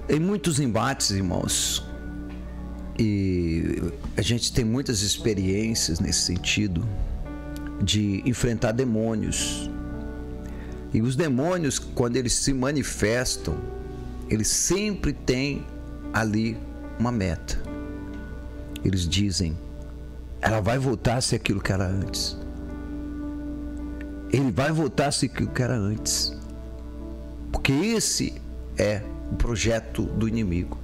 Em muitos embates, irmãos, e a gente tem muitas experiências nesse sentido de enfrentar demônios. E os demônios, quando eles se manifestam, eles sempre têm ali uma meta. Eles dizem: ela vai voltar a ser aquilo que era antes. Ele vai voltar a ser aquilo que era antes. Porque esse é o projeto do inimigo.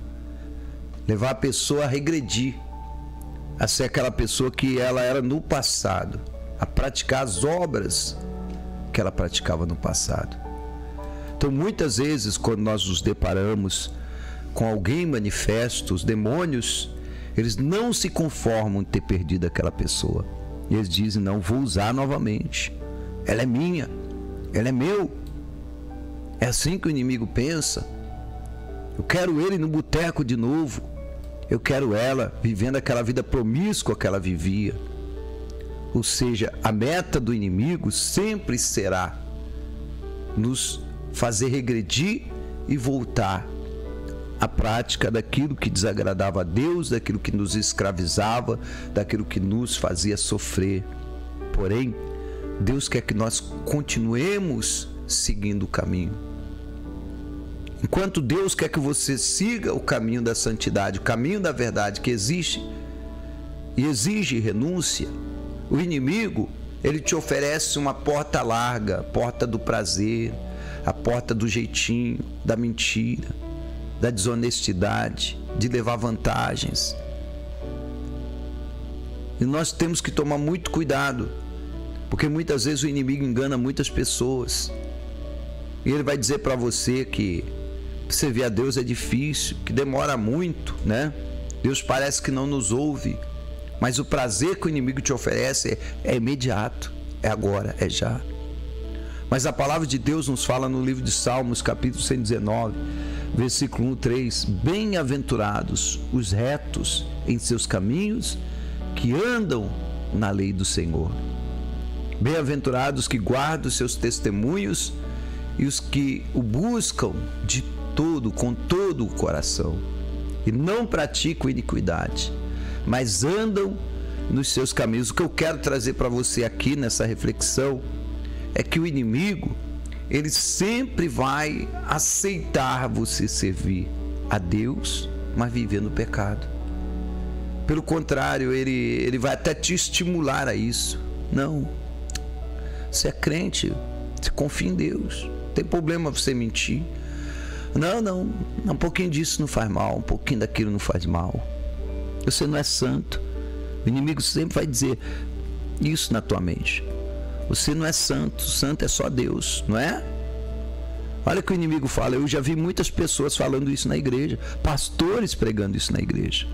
Levar a pessoa a regredir, a ser aquela pessoa que ela era no passado, a praticar as obras que ela praticava no passado. Então, muitas vezes, quando nós nos deparamos com alguém manifesto, os demônios, eles não se conformam em ter perdido aquela pessoa. E eles dizem: não, vou usar novamente. Ela é minha, ela é meu. É assim que o inimigo pensa. Eu quero ele no boteco de novo. Eu quero ela vivendo aquela vida promíscua que ela vivia. Ou seja, a meta do inimigo sempre será nos fazer regredir e voltar à prática daquilo que desagradava a Deus, daquilo que nos escravizava, daquilo que nos fazia sofrer. Porém, Deus quer que nós continuemos seguindo o caminho. Enquanto Deus quer que você siga o caminho da santidade, o caminho da verdade que existe e exige renúncia, o inimigo, ele te oferece uma porta larga, a porta do prazer, a porta do jeitinho, da mentira, da desonestidade, de levar vantagens. E nós temos que tomar muito cuidado, porque muitas vezes o inimigo engana muitas pessoas. E ele vai dizer para você que você ver a Deus é difícil, que demora muito, né? Deus parece que não nos ouve. Mas o prazer que o inimigo te oferece é imediato, é agora, é já. Mas a palavra de Deus nos fala no livro de Salmos, capítulo 119, versículo 1, 3: bem-aventurados os retos em seus caminhos, que andam na lei do Senhor. Bem-aventurados que guardam os seus testemunhos e os que o buscam de todo, com todo o coração, e não praticam iniquidade, mas andam nos seus caminhos. O que eu quero trazer para você aqui nessa reflexão é que o inimigo, ele sempre vai aceitar você servir a Deus, mas viver no pecado. Pelo contrário, ele vai até te estimular a isso. Não, você é crente, você confia em Deus, não tem problema você mentir. Não, um pouquinho disso não faz mal, um pouquinho daquilo não faz mal. Você não é santo. O inimigo sempre vai dizer isso na tua mente. Você não é santo, santo é só Deus, não é? Olha o que o inimigo fala. Eu já vi muitas pessoas falando isso na igreja, pastores pregando isso na igreja,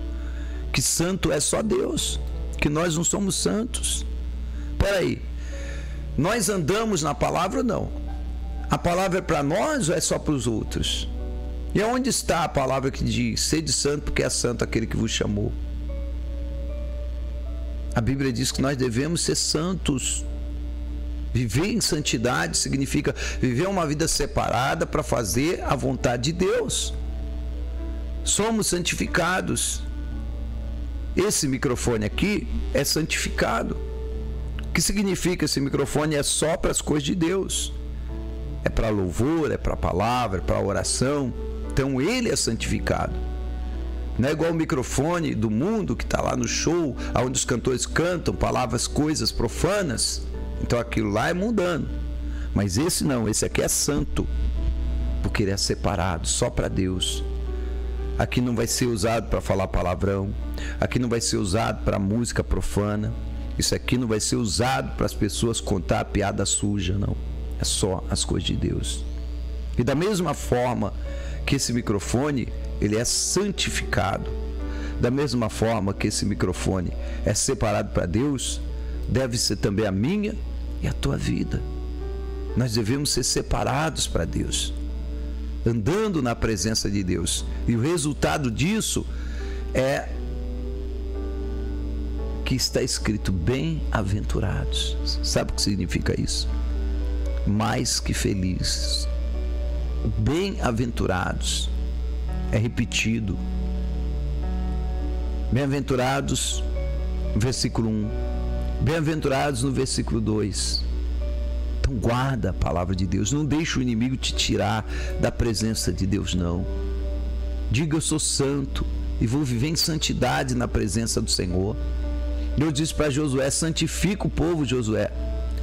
que santo é só Deus, que nós não somos santos. Peraí, nós andamos na palavra ou não? A palavra é para nós ou é só para os outros? E onde está a palavra que diz: sede santo porque é santo aquele que vos chamou? A Bíblia diz que nós devemos ser santos. Viver em santidade significa viver uma vida separada para fazer a vontade de Deus. Somos santificados. Esse microfone aqui é santificado. O que significa esse microfone? É só para as coisas de Deus. É para louvor, é para palavra, é para oração. Então ele é santificado. Não é igual o microfone do mundo que está lá no show, onde os cantores cantam palavras, coisas profanas. Então aquilo lá é mundano. Mas esse não, esse aqui é santo, porque ele é separado só para Deus. Aqui não vai ser usado para falar palavrão. Aqui não vai ser usado para música profana. Isso aqui não vai ser usado para as pessoas contar piada suja, não. É só as coisas de Deus. E da mesma forma que esse microfone, ele é santificado, da mesma forma que esse microfone é separado para Deus, deve ser também a minha e a tua vida. Nós devemos ser separados para Deus, andando na presença de Deus. E o resultado disso é que está escrito: bem-aventurados. Sabe o que significa isso? Mais que felizes. Bem-aventurados. é repetido. Bem-aventurados, versículo 1. Bem-aventurados no versículo 2. Então guarda a palavra de Deus. Não deixe o inimigo te tirar da presença de Deus, não. Diga: eu sou santo e vou viver em santidade na presença do Senhor. Deus disse para Josué: santifica o povo, Josué,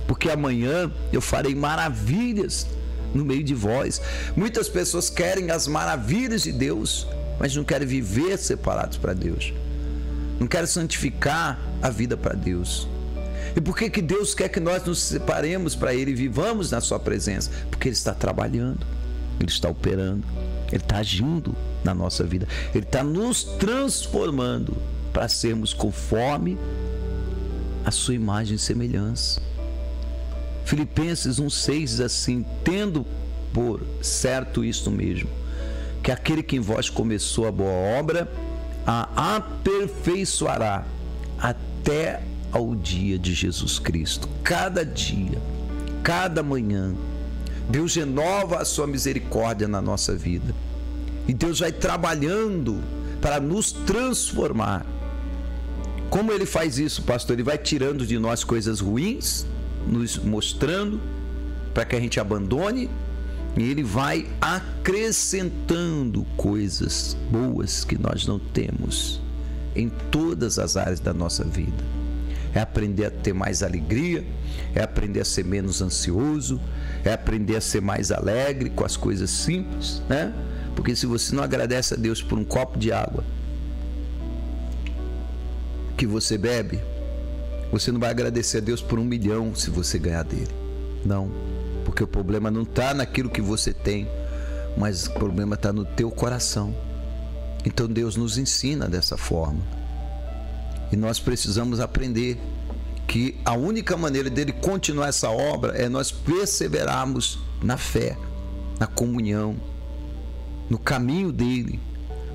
porque amanhã eu farei maravilhas no meio de vós. Muitas pessoas querem as maravilhas de Deus, mas não querem viver separados para Deus. Não querem santificar a vida para Deus. E por que Deus quer que nós nos separemos para Ele e vivamos na sua presença? Porque Ele está trabalhando, Ele está operando, Ele está agindo na nossa vida. Ele está nos transformando para sermos conforme a sua imagem e semelhança. Filipenses 1,6 diz assim: tendo por certo isto mesmo, que aquele que em vós começou a boa obra a aperfeiçoará até ao dia de Jesus Cristo. Cada dia, cada manhã, Deus renova a sua misericórdia na nossa vida. E Deus vai trabalhando para nos transformar. Como Ele faz isso, pastor? Ele vai tirando de nós coisas ruins, nos mostrando para que a gente abandone, e Ele vai acrescentando coisas boas que nós não temos em todas as áreas da nossa vida. É aprender a ter mais alegria, é aprender a ser menos ansioso, é aprender a ser mais alegre com as coisas simples, né? Porque se você não agradece a Deus por um copo de água que você bebe, você não vai agradecer a Deus por 1 milhão se você ganhar dele. Não, porque o problema não está naquilo que você tem, mas o problema está no teu coração. Então Deus nos ensina dessa forma. E nós precisamos aprender que a única maneira dele continuar essa obra é nós perseverarmos na fé, na comunhão, no caminho dele.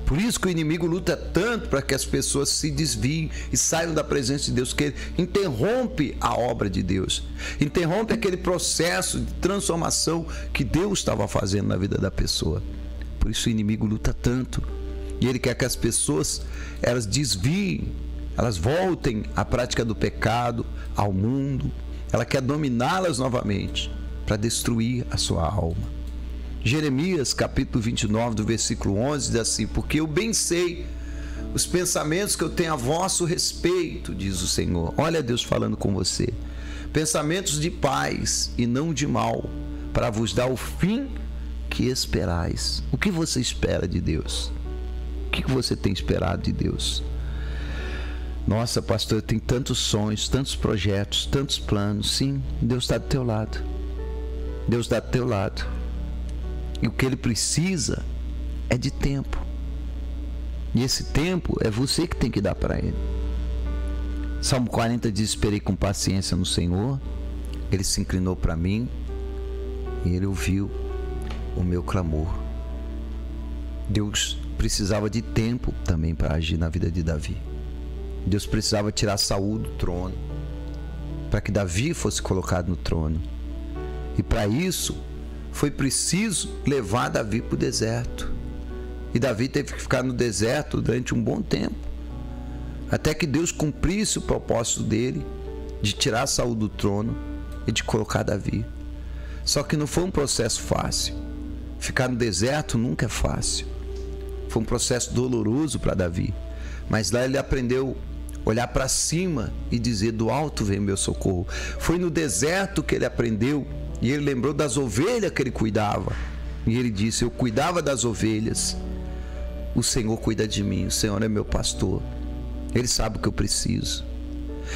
Por isso que o inimigo luta tanto para que as pessoas se desviem e saiam da presença de Deus, que ele interrompe a obra de Deus, interrompe aquele processo de transformação que Deus estava fazendo na vida da pessoa. Por isso o inimigo luta tanto, e ele quer que as pessoas elas desviem, elas voltem à prática do pecado, ao mundo. Ela quer dominá-las novamente para destruir a sua alma. Jeremias capítulo 29 do versículo 11 diz assim: porque eu bem sei os pensamentos que eu tenho a vosso respeito, diz o Senhor. Olha Deus falando com você: pensamentos de paz e não de mal, para vos dar o fim que esperais. O que você espera de Deus? O que você tem esperado de Deus? Nossa, pastor, eu tenho tantos sonhos, tantos projetos, tantos planos. Sim, Deus está do teu lado. Deus está do teu lado. E o que Ele precisa é de tempo. E esse tempo é você que tem que dar para Ele. Salmo 40 diz: esperei com paciência no Senhor. Ele se inclinou para mim e Ele ouviu o meu clamor. Deus precisava de tempo também para agir na vida de Davi. Deus precisava tirar Saul do trono para que Davi fosse colocado no trono. E para isso foi preciso levar Davi para o deserto. E Davi teve que ficar no deserto durante um bom tempo, até que Deus cumprisse o propósito dele de tirar Saul do trono e de colocar Davi. Só que não foi um processo fácil. Ficar no deserto nunca é fácil. Foi um processo doloroso para Davi. Mas lá ele aprendeu a olhar para cima e dizer: do alto vem meu socorro. Foi no deserto que ele aprendeu, e ele lembrou das ovelhas que ele cuidava. E ele disse: eu cuidava das ovelhas, o Senhor cuida de mim, o Senhor é meu pastor, Ele sabe o que eu preciso.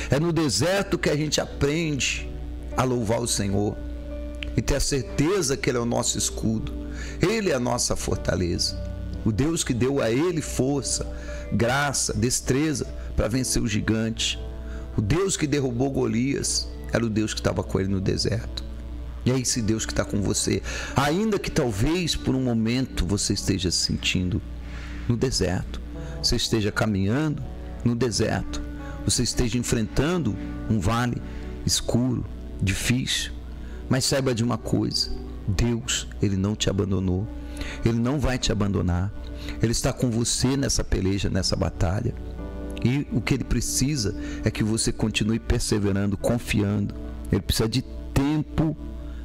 É no deserto que a gente aprende a louvar o Senhor e ter a certeza que Ele é o nosso escudo, Ele é a nossa fortaleza, o Deus que deu a Ele força, graça, destreza para vencer o gigante. O Deus que derrubou Golias era o Deus que estava com ele no deserto. E é esse Deus que está com você, ainda que talvez por um momento você esteja se sentindo no deserto, você esteja caminhando no deserto, você esteja enfrentando um vale escuro, difícil, mas saiba de uma coisa: Deus, Ele não te abandonou, Ele não vai te abandonar, Ele está com você nessa peleja, nessa batalha. E o que Ele precisa é que você continue perseverando, confiando. Ele precisa de tempo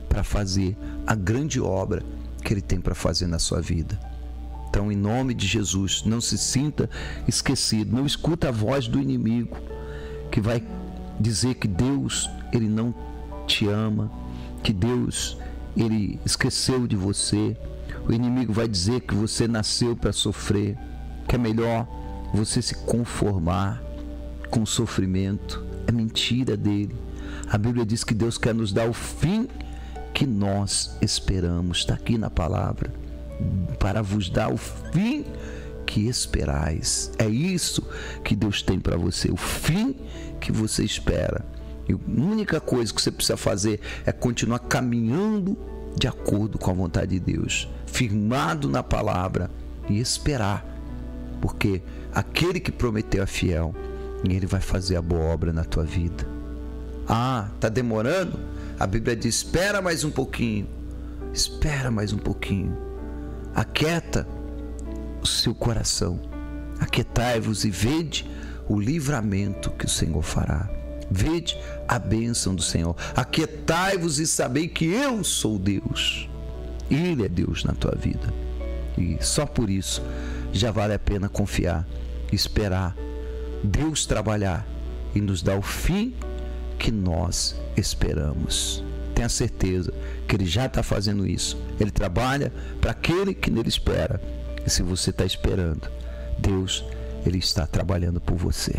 para fazer a grande obra que Ele tem para fazer na sua vida. Então, em nome de Jesus, não se sinta esquecido. Não escuta a voz do inimigo que vai dizer que Deus, Ele não te ama, que Deus, Ele esqueceu de você. O inimigo vai dizer que você nasceu para sofrer, que é melhor você se conformar com o sofrimento. É mentira dele. A Bíblia diz que Deus quer nos dar o fim que nós esperamos. Está aqui na palavra. Para vos dar o fim que esperais. É isso que Deus tem para você, o fim que você espera. E a única coisa que você precisa fazer é continuar caminhando de acordo com a vontade de Deus, firmado na palavra e esperar, porque aquele que prometeu é fiel e Ele vai fazer a boa obra na tua vida. Está demorando? A Bíblia diz, espera mais um pouquinho, espera mais um pouquinho. Aquieta o seu coração, aquietai-vos e vede o livramento que o Senhor fará. Vede a bênção do Senhor. Aquietai-vos e sabei que eu sou Deus. Ele é Deus na tua vida. E só por isso já vale a pena confiar, esperar Deus trabalhar e nos dar o fim que nós esperamos. Tenha certeza que Ele já está fazendo isso. Ele trabalha para aquele que nele espera. E se você está esperando, Deus, Ele está trabalhando por você.